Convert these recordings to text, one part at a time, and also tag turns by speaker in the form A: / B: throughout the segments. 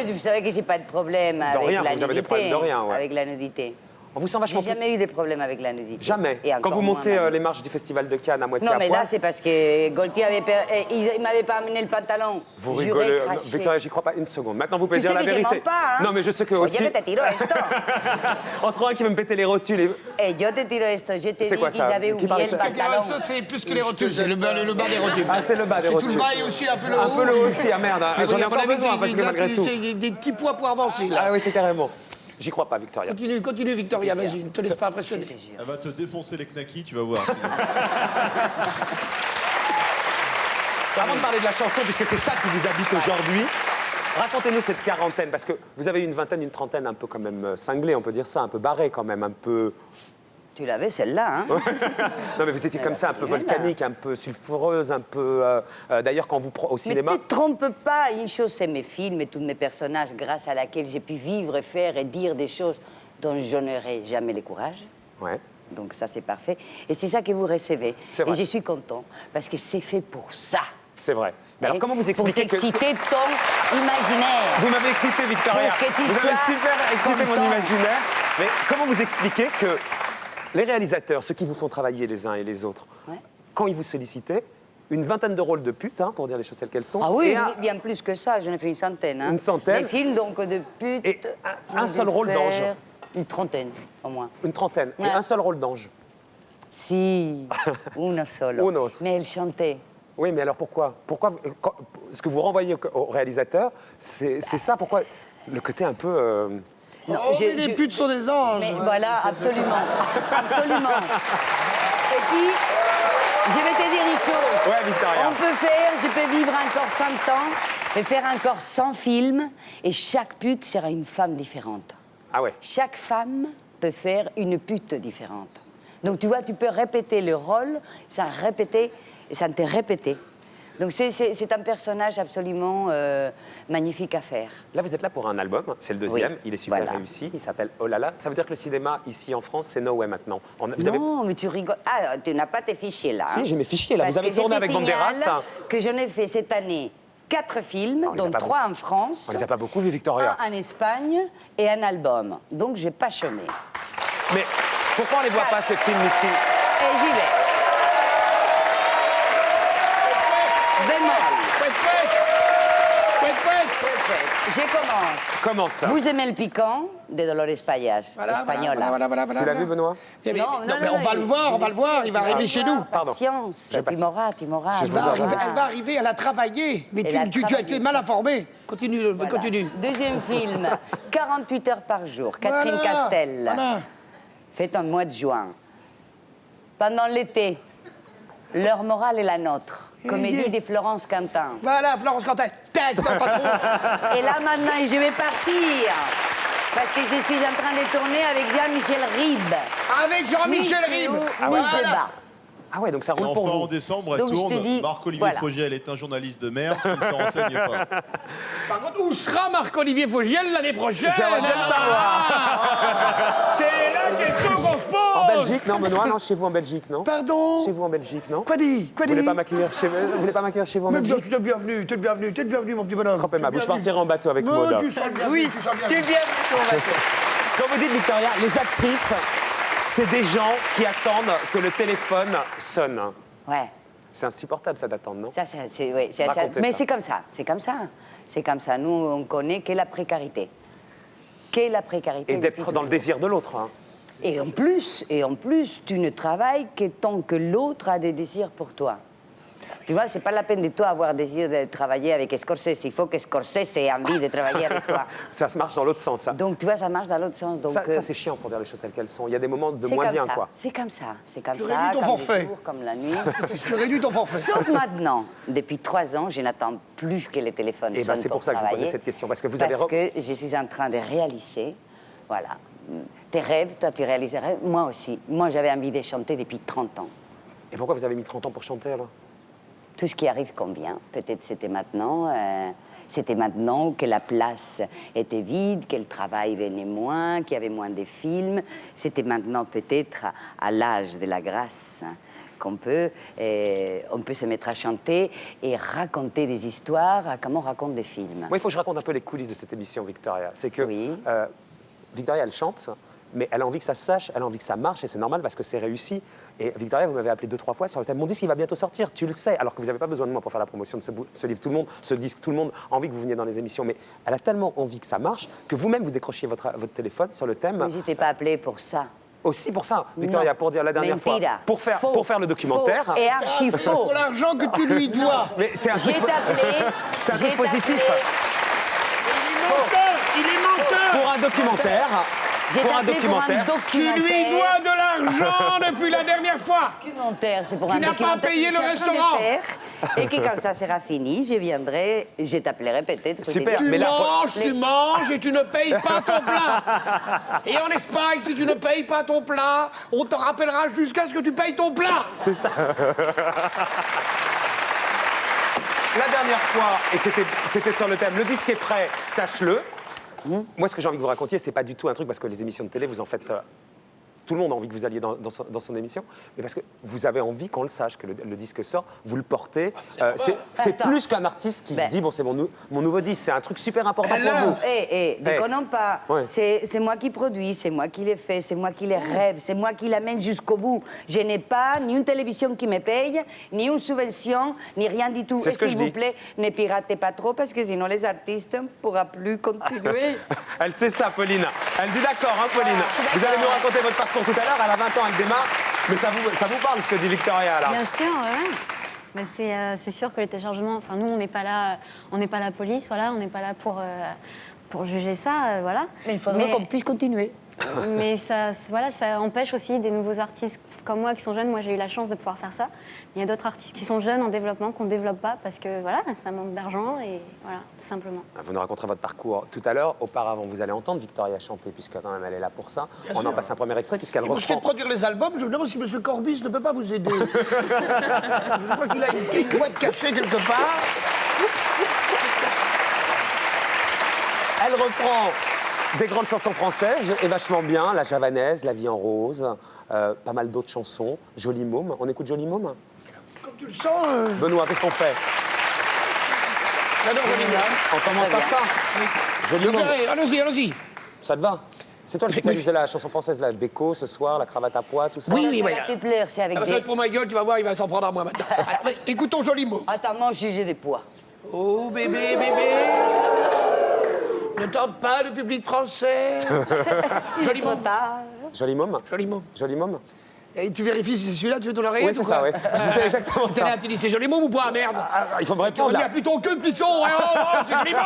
A: non, vous savez que j'ai pas de problème avec
B: rien,
A: la
B: vous avez des problèmes de
A: nudité.
B: rien, ouais.
A: Avec la nudité.
B: On vous sent vachement
A: J'ai jamais eu de problème avec la nudité.
B: Jamais.
A: Et
B: Quand
A: encore
B: vous
A: moins
B: montez
A: maintenant.
B: les marches du Festival de Cannes à moitié
A: Non,
B: à
A: mais
B: poil,
A: là, c'est parce que Gaultier il m'avait pas amené le pantalon.
B: vous
A: J'aurais
B: rigolez.
A: craché.
B: Victoria, j'y crois pas une seconde. Maintenant, vous pouvez
A: Tu
B: dire
A: sais
B: la
A: que je
B: vérité.
A: mens pas, hein.
B: Non, mais je sais que aussi.
A: Oye, te tiro esto.
B: Entre un qui veut me péter les rotules et...
A: Yo te tiro esto. Je t'ai
B: C'est
A: dit
B: quoi
A: qu'ils
B: ça
A: avaient
B: Qui
A: oublié
B: parle
A: le
B: ça
A: pantalon.
C: Ça, c'est plus que les rotules, c'est le bas des rotules.
B: Ah, c'est le bas des
C: C'est tout
B: rotules.
C: le bas et aussi un peu le haut.
B: Un peu le haut aussi, ah merde.
C: Mais
B: J'en
C: oui,
B: ai
C: à mon
B: encore
C: avis,
B: besoin parce que
C: là,
B: malgré tout.
C: c'est des petits poids pour avancer, là.
B: Ah oui, c'est carrément. J'y crois pas, Victoria.
C: Continue, Victoria, vas-y, ne te laisse pas impressionner.
D: Elle va te défoncer les knackis, tu vas voir.
B: Avant de parler de la chanson, puisque c'est ça qui vous habite aujourd'hui, racontez-nous cette quarantaine, parce que vous avez une vingtaine, une trentaine un peu quand même cinglée, on peut dire ça, un peu barrée quand même, un peu...
A: Tu l'avais celle-là, hein?
B: Non mais vous étiez comme ça, un peu volcanique, un peu sulfureuse, un peu... D'ailleurs, quand vous au
A: Mais
B: cinéma...
A: ne te trompe pas, une chose c'est mes films et tous mes personnages grâce à laquelle j'ai pu vivre, faire et dire des choses dont je n'aurais jamais le courage.
B: Ouais.
A: Donc ça c'est parfait. Et c'est ça que vous recevez.
B: C'est vrai.
A: Et je suis content parce que c'est fait pour ça.
B: C'est vrai. Mais alors
A: Hein?
B: comment vous expliquez
A: pour
B: que...
A: t'exciter ton imaginaire.
B: Vous m'avez excité, Victoria.
A: Pour que tu
B: Vous avez
A: sois
B: super excité mon
A: content.
B: imaginaire. Mais comment vous expliquez que les réalisateurs, ceux qui vous font travailler les uns et les autres,
A: Ouais.
B: quand ils vous sollicitaient, une vingtaine de rôles de pute, hein, pour dire les choses telles qu'elles sont.
A: Ah oui,
B: et un,
A: bien plus que ça, j'en ai fait une centaine. Hein.
B: Une centaine.
A: Des films donc de putes.
B: Et
A: j'en
B: un
A: ai
B: seul
A: dû
B: rôle
A: faire
B: d'ange.
A: Une trentaine, au moins.
B: une trentaine.
A: Ouais.
B: Et un seul rôle d'ange.
A: Si, uno solo.
B: Unos.
A: Mais elle chantait.
B: Oui, mais alors pourquoi ce que vous renvoyez au réalisateur, c'est ça, pourquoi le côté un peu...
A: Non,
C: Oh, mais les putes sont des anges.
A: Mais voilà, absolument. Absolument. Et puis, je vais te dire une chose.
B: Ouais, Victoria.
A: On peut faire, je peux vivre encore 100 ans et faire encore 100 films et chaque pute sera une femme différente.
B: Ah ouais.
A: Chaque femme peut faire une pute différente. Donc tu vois, tu peux répéter le rôle, ça te répéter. Donc c'est un personnage absolument magnifique à faire.
B: Là, vous êtes là pour un album, c'est le deuxième,
A: Oui,
B: il est super
A: voilà.
B: réussi, il s'appelle Oh là là. Ça veut dire que le cinéma, ici en France, c'est no way maintenant. Vous avez...
A: Non, mais tu rigoles. Ah, tu n'as pas tes fichiers là.
B: Si, j'ai mes fichiers là.
A: Parce
B: Vous avez
A: que je
B: tourné
A: te
B: avec
A: signale
B: Banderas.
A: que j'en ai fait cette année 4 films,
B: On les a
A: dont
B: pas
A: 3 en France.
B: On les a pas beaucoup vus, Victoria.
A: Un en Espagne et un album. Donc j'ai pas chômé.
B: Mais pourquoi on les voit pas, ces films ici?
A: Et j'y vais. Bémol. Je commence.
B: Comment ça?
A: Vous aimez le piquant de Dolores Payas, espagnole.
B: Tu l'as vu, Benoît?
C: Mais
A: Non,
C: on va le voir, il va arriver chez nous.
B: Pardon.
A: Patience,
B: Je passe.
A: tu m'auras.
C: Elle va arriver, elle a travaillé. Mais
A: Elle a
C: tu
A: travaillé.
C: es mal informé. Continue,
A: Voilà.
C: continue.
A: Deuxième film, 48 heures par jour, Catherine
C: Voilà,
A: Castel.
C: voilà.
A: Fait en mois de juin. Pendant l'été, leur morale est la nôtre. Comédie de Florence Quentin.
C: Voilà, Florence Quentin. Tac, dans le patron.
A: Et là maintenant, je vais partir. Parce que je suis en train de tourner avec Jean-Michel Ribes.
C: Avec Jean-Michel
A: Ni
C: Ribes.
A: Ni
C: Voilà.
A: Seba.
B: Ah ouais, donc ça
D: Et
B: roule pour
D: enfin,
B: vous.
D: en décembre, elle
A: Donc, je te
D: tourne.
A: dis,
D: Marc-Olivier
A: voilà.
D: Fogiel est un journaliste de merde, il ne se renseigne pas.
C: Par contre, où sera Marc-Olivier Fogiel l'année prochaine?
B: J'aimerais bien le savoir.
C: C'est la question qu'on se pose.
B: En Belgique, non, Benoît, non, chez vous en Belgique, non?
C: Pardon?
B: Chez vous en Belgique, non?
C: Quoi dit?
B: Vous voulez pas m'accueillir chez vous en
C: Mais bien
B: Belgique?
C: sûr, t'es le bienvenu, mon petit bonhomme.
B: Trop aimable.
C: T'es
B: Je partirai en bateau avec
C: Non,
B: Maud.
C: tu seras le bienvenu,
A: Oui,
C: tu seras le
A: tu es
C: bienvenu.
A: bien sur ma tête.
B: Quand vous dites, Victoria, les actrices, c'est des gens qui attendent que le téléphone sonne.
A: Ouais.
B: C'est insupportable, ça, d'attendre, non?
A: Ça, oui,
B: Racontez
A: mais
B: ça.
A: c'est comme ça, c'est comme ça. C'est comme ça. Nous, on connaît que la précarité. Que la précarité.
B: Et
A: depuis
B: d'être dans le
A: toujours.
B: désir de l'autre. Hein.
A: Et en plus, tu ne travailles que tant que l'autre a des désirs pour toi. Tu vois, c'est pas la peine de toi avoir désir de travailler avec Scorsese. Il faut que Scorsese ait envie de travailler avec toi.
B: Ça se marche dans l'autre sens, ça.
A: Donc, tu vois, ça marche dans l'autre sens. Donc,
B: Ça, c'est chiant pour dire les choses telles qu'elles sont. Il y a des moments de
A: c'est
B: moins
A: comme
B: bien,
A: ça.
B: quoi.
A: C'est comme ça. C'est comme
C: Tu
A: ça.
C: réduis ton
A: comme
C: forfait.
A: le jour, comme la nuit.
C: Tu réduis ton forfait.
A: Sauf maintenant. Depuis 3 ans, je n'attends plus que les téléphones
B: Eh ben,
A: sonnent
B: c'est pour ça que je vous
A: travailler.
B: posais cette question, parce que vous
A: Parce
B: avez...
A: que je suis en train de réaliser, voilà, tes rêves, toi tu réaliserais, moi aussi. Moi j'avais envie de chanter depuis 30 ans.
B: Et pourquoi vous avez mis 30 ans pour chanter, alors?
A: Tout ce qui arrive convient. Peut-être c'était maintenant. C'était maintenant que la place était vide, que le travail venait moins, qu'il y avait moins de films. C'était maintenant peut-être à l'âge de la grâce qu'on peut, on peut se mettre à chanter et raconter des histoires comme on raconte des films.
B: Moi, il faut que je raconte un peu les coulisses de cette émission, Victoria. C'est que
A: Oui.
B: Victoria, elle chante, mais elle a envie que ça se sache, elle a envie que ça marche, et c'est normal parce que c'est réussi. Et Victoria, vous m'avez appelé 2-3 fois sur le thème. Mon disque, il va bientôt sortir, tu le sais, alors que vous n'avez pas besoin de moi pour faire la promotion de ce livre. Tout le monde, ce disque, tout le monde a envie que vous veniez dans les émissions. Mais elle a tellement envie que ça marche que vous-même, vous décrochiez votre téléphone sur le thème.
A: Mais je t'ai pas appelé pour ça.
B: Aussi pour ça, Victoria,
A: Non.
B: pour dire la dernière
A: Mentira.
B: fois,
A: Faux.
B: pour faire le documentaire.
A: Faux et archi faux.
C: Pour l'argent que tu lui dois.
B: Mais c'est un
A: J'ai
B: truc,
A: t'appelé.
B: c'est un
A: j'ai
B: truc positif.
A: t'appelé,
C: Il est menteur.
B: Pour un documentaire.
A: j'ai
B: Pour un
A: t'appelé pour un
B: documentaire.
C: Tu lui
A: documentaire.
C: dois de l'argent depuis la dernière fois.
A: Documentaire, c'est pour
C: Tu
A: un
C: n'as pas
A: documentaire
C: payé
A: que
C: le
A: je suis en train de
C: restaurant.
A: faire, et que quand ça sera fini, je viendrai, je t'appellerai peut-être. pour te
B: Super.
A: dire-
C: Tu
B: Mais là,
C: manges et tu ne payes pas ton plat. Et en Espagne, si tu ne payes pas ton plat, on te rappellera jusqu'à ce que tu payes ton plat.
B: C'est ça. La dernière fois, et c'était sur le thème, le disque est prêt, sache-le. Moi, ce que j'ai envie que vous racontiez, c'est pas du tout un truc, parce que les émissions de télé, vous en faites... tout le monde a envie que vous alliez dans son émission, mais parce que vous avez envie qu'on le sache, que le disque sort, vous le portez. C'est
A: Attends.
B: plus qu'un artiste qui
A: Ben.
B: dit, bon, c'est mon nouveau disque, c'est un truc super important pour
C: Alors,
B: vous.
A: Déconnons pas.
B: Ouais.
A: C'est moi qui produis, c'est moi qui les fais, c'est moi qui les rêve, c'est moi qui l'amène jusqu'au bout. Je n'ai pas ni une télévision qui me paye, ni une subvention, ni rien du tout.
B: C'est
A: Et
B: ce que
A: s'il
B: je
A: vous
B: dis.
A: plaît, ne piratez pas trop parce que sinon les artistes ne pourront plus continuer.
B: Elle sait ça, Pauline. Elle dit d'accord, hein, Pauline.
A: je suis
B: Vous allez
A: d'accord.
B: nous raconter votre parcours tout à l'heure. Elle a 20 ans, elle démarre. Mais ça vous parle ce que dit Victoria, là.
E: Bien sûr, ouais. Mais c'est sûr que le téléchargement, enfin nous on n'est pas là la police, voilà, on n'est pas là pour juger ça, voilà.
A: Mais il faudrait qu'on puisse continuer.
E: Mais ça empêche aussi des nouveaux artistes comme moi qui sont jeunes. Moi, j'ai eu la chance de pouvoir faire ça. Il y a d'autres artistes qui sont jeunes en développement qu'on ne développe pas parce que voilà, ça manque d'argent et voilà, tout simplement.
B: Vous nous raconterez votre parcours tout à l'heure. Auparavant, vous allez entendre Victoria chanter, puisque quand même elle est là pour ça. On en passe un premier extrait, puisqu'elle
C: Et pour ce qui est de
B: reprend.
C: produire les albums, je me demande si M. Corbis ne peut pas vous aider. Je crois qu'il a une boîte cachée quelque part.
B: Elle reprend des grandes chansons françaises, et vachement bien. La Javanaise, La vie en rose, pas mal d'autres chansons. Jolie Môme. On écoute Jolie Môme?
C: Comme tu le sens,
B: Benoît, qu'est-ce qu'on fait?
C: j'adore Jolie.
B: On commence par ça. Jolie
C: Je
B: Môme.
C: verrai, allons-y, allons-y.
B: Ça te va? C'est toi le spécialiste de la chanson française, la Béco, ce soir, la cravate à pois, tout ça?
C: Oui, oui,
A: Ça
C: oui.
A: va te plaire, c'est avec
C: Ça va
A: des...
C: être pour ma gueule, tu vas voir, il va s'en prendre à moi maintenant. Alors, mais écoutons Joli Mot.
A: Attends, moi, j'ai des poids.
C: Oh bébé, bébé, ne tente pas le public français. Joli
A: Trop
C: Mot.
A: tard.
B: Jolie Môme?
C: Joli Mot.
B: Jolie Môme?
C: Et tu vérifies si c'est celui-là, tu veux ton oreillette
B: Oui, c'est
C: ou quoi
B: ça, oui. Je sais exactement
C: T'es là,
B: ça.
C: tu dis c'est Joli Mot ou pas, merde.
B: Il faut me
C: On
B: répondre,
C: n'y
B: là.
C: a plus ton queue, plisson. Oh, oh, c'est Joli Mot.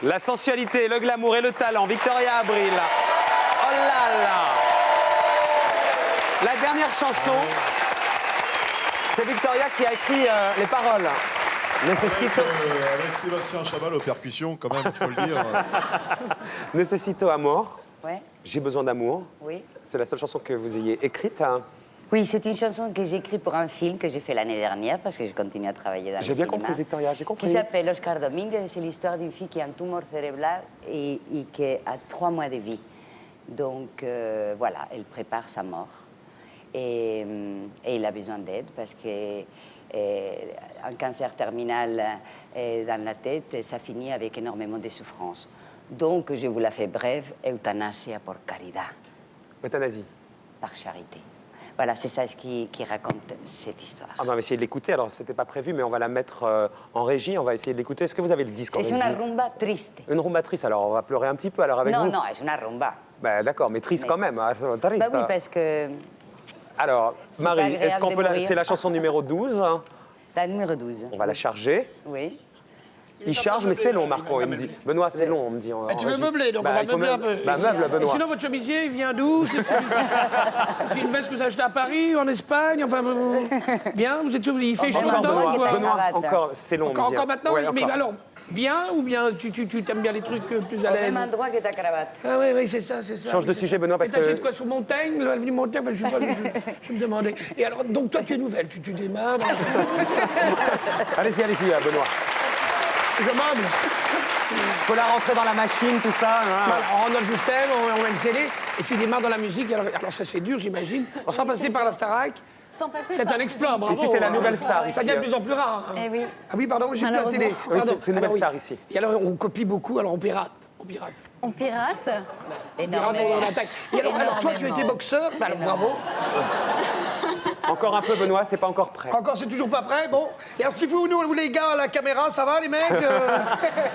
B: La sensualité, le glamour et le talent, Victoria Abril. Oh là là! La dernière chanson, c'est Victoria qui a écrit les paroles. Necesito,
D: Avec Sébastien Chabal aux percussions, quand même, il faut le dire.
B: Necesito amor.
A: Ouais,
B: J'ai besoin d'amour.
A: oui.
B: C'est la seule chanson que vous ayez écrite, hein.
A: Oui, c'est une chanson que j'ai écrite pour un film que j'ai fait l'année dernière parce que je continue à travailler dans le
B: J'ai bien
A: cinéma.
B: compris, Victoria, j'ai compris.
A: Qui s'appelle Oscar Dominguez. C'est l'histoire d'une fille qui a un tumeur cérébral et qui a 3 mois de vie. Donc voilà, elle prépare sa mort. Et il a besoin d'aide parce que un cancer terminal dans la tête, ça finit avec énormément de souffrance. Donc, je vous la fais brève, euthanasia por caridad,
B: Euthanasie.
A: par charité. Voilà, c'est ça ce qui raconte cette histoire.
B: Ah, on va essayer de l'écouter. Alors, c'était pas prévu, mais on va la mettre en régie. On va essayer de l'écouter. Est-ce que vous avez le disque en
A: C'est
B: régie?
A: une rumba triste.
B: Une rumbatrice. Alors, on va pleurer un petit peu alors avec
A: Non,
B: vous.
A: non, c'est une rumba.
B: Bah, d'accord, mais triste
A: Mais-
B: quand même. Hein, triste.
A: Bah oui, parce que
B: Alors,
A: C'est pas
B: Marie,
A: agréable
B: est-ce qu'on
A: de
B: peut la...
A: mourir.
B: C'est la chanson numéro 12. Hein.
A: la numéro 12.
B: On va la charger.
A: Oui.
B: Il charge, mais c'est long, Marco. Il me dit. Benoît, c'est long, on me dit.
C: Bah, tu veux meubler, donc on va
B: il faut
C: meubler un peu.
B: Bah, meuble,
C: Et
B: Benoît.
C: sinon, votre chemisier, il vient d'où? C'est une veste que vous achetez à Paris, en Espagne, enfin... bien, vous êtes... Il fait chaud
A: Encore
C: dedans
A: Benoît,
C: ou quoi?
A: Benoît. cravate.
B: encore, c'est long. on me dit.
C: Encore maintenant,
B: Ouais,
C: mais
B: encore.
C: alors, bien ou bien tu t'aimes bien les trucs plus à
A: Au
C: l'aise?
A: même endroit que ta cravate.
C: Ah oui, oui, c'est ça, c'est ça.
B: Change
C: oui,
B: de
C: c'est
B: sujet,
C: ça.
B: Benoît, parce
C: Et t'achètes
B: que-
C: quoi, sur Montaigne, l'avenue Montaigne? Enfin, je me demandais. Et alors, donc toi, tu es nouvelle, tu démarres.
B: Allez-y, Benoît.
C: Je meuble.
B: Faut la rentrer dans la machine, tout ça.
C: Voilà, on rentre dans le système, on met le CD, et tu démarres dans la musique. Alors ça, c'est dur, j'imagine. Sans passer par la Starac.
E: Sans passer
C: C'est
E: par-
C: un exploit, bravo.
B: Ici, c'est la nouvelle star,
C: Ça
B: ici.
C: devient de plus en plus rare. Hein.
E: Eh oui.
C: Ah oui, pardon, j'ai plus la télé.
E: Malheureusement.
B: Oui,
C: Pardon.
B: c'est une nouvelle
C: Alors, oui.
B: star ici.
C: Et alors, on copie beaucoup, alors on pirate. On pirate.
E: On pirate.
C: On pirate, on attaque. Et alors, toi, tu étais boxeur. Bah, alors, bravo.
B: Encore un peu, Benoît, c'est pas encore prêt.
C: Encore, c'est toujours pas prêt, bon. Et alors, si vous, nous, les gars, à la caméra, ça va, les mecs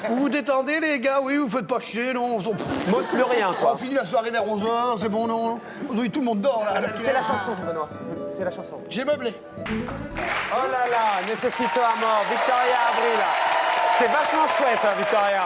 C: Vous vous détendez, les gars Oui, vous faites pas chier, non
B: Montre plus rien, quoi.
C: On finit la soirée vers 11h, c'est bon, non Oui, tout le monde dort, là.
B: C'est la chanson, Benoît. C'est la chanson.
C: J'ai meublé.
B: Oh là là, Necessito à mort, Victoria Abril. C'est vachement chouette, hein, Victoria.